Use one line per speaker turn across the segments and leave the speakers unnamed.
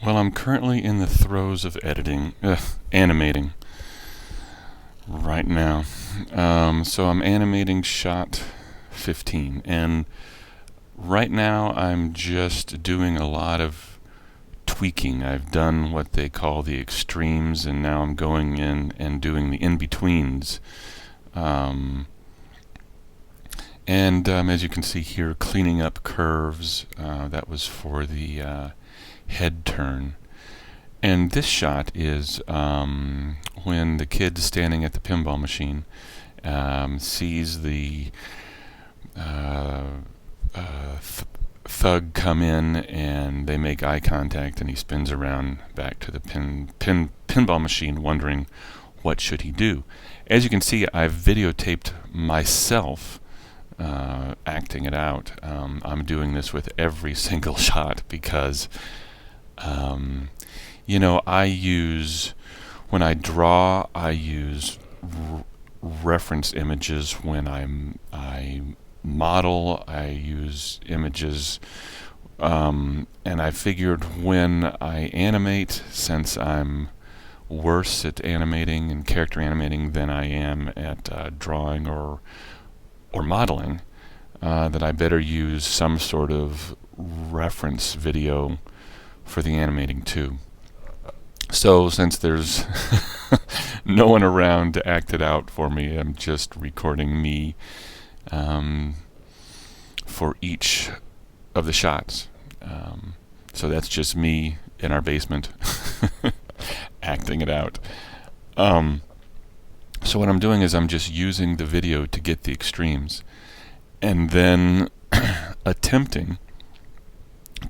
Well, I'm currently in the throes of animating right now. So I'm animating shot 15, and right now I'm just doing a lot of tweaking. I've done what they call the extremes, and now I'm going in and doing the in-betweens. Um, and as you can see here, cleaning up curves. That was for the head turn. And this shot is when the kid standing at the pinball machine sees the uh, thug come in, and they make eye contact, and he spins around back to the pinball machine, wondering what should he do. As you can see, I've videotaped myself acting it out. I'm doing this with every single shot because when I draw, I use reference images. When I model, I use images. And I figured when I animate, since I'm worse at animating and character animating than I am at drawing or modeling, that I better use some sort of reference video for the animating too. So since there's no one around to act it out for me, I'm just recording me for each of the shots. So that's just me in our basement acting it out. So what I'm doing is I'm just using the video to get the extremes, and then attempting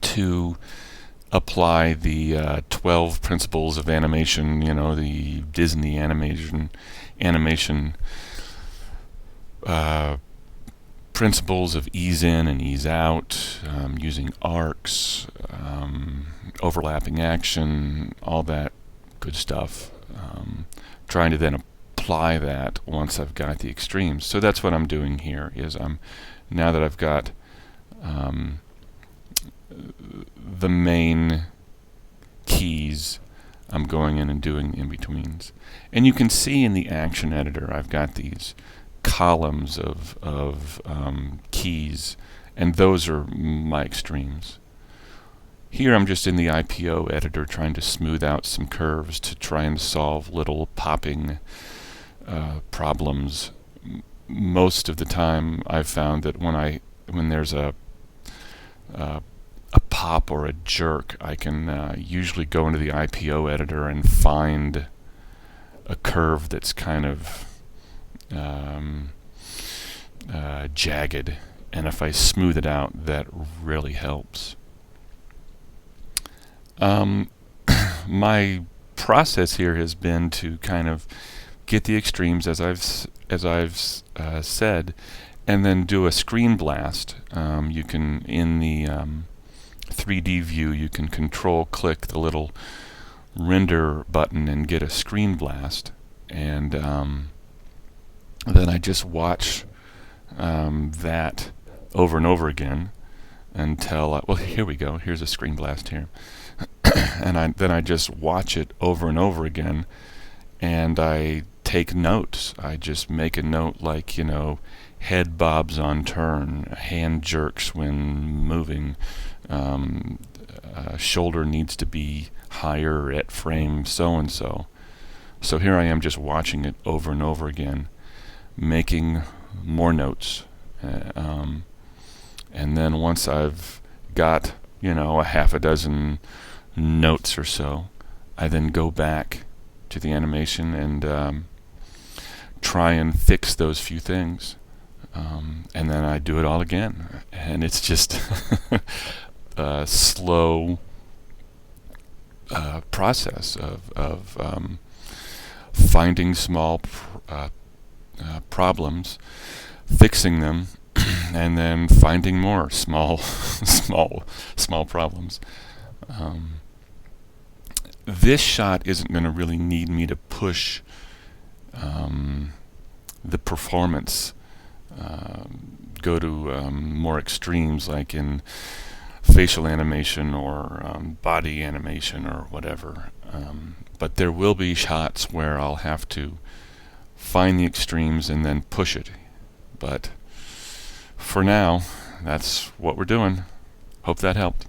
to apply the 12 principles of animation, the Disney animation principles of ease in and ease out, using arcs, overlapping action, all that good stuff. Trying to then apply that once I've got the extremes. So that's what I'm doing here. Now that I've got the main keys, I'm going in and doing the in-betweens. And you can see in the action editor I've got these columns of keys, and those are my extremes. Here I'm just in the IPO editor trying to smooth out some curves to try and solve little popping problems. Most of the time I've found that when there's a pop or a jerk, I can usually go into the IPO editor and find a curve that's kind of jagged, and if I smooth it out, that really helps. My process here has been to kind of get the extremes as I've said, and then do a screen blast. You can, in the 3D view, you can control click the little render button and get a screen blast, and then I just watch that over and over again until well, here we go, here's a screen blast here. And then I just watch it over and over again, and I take notes. I just make a note like, head bobs on turn, hand jerks when moving, shoulder needs to be higher at frame so-and-so. So here I am just watching it over and over again, making more notes. And then once I've got, a half a dozen notes or so, I then go back to the animation and try and fix those few things. And then I do it all again. And it's just a slow process of finding small problems, fixing them, and then finding more small problems. This shot isn't going to really need me to push the performance, go to more extremes, like in facial animation or body animation or whatever. But there will be shots where I'll have to find the extremes and then push it. But for now, that's what we're doing. Hope that helped.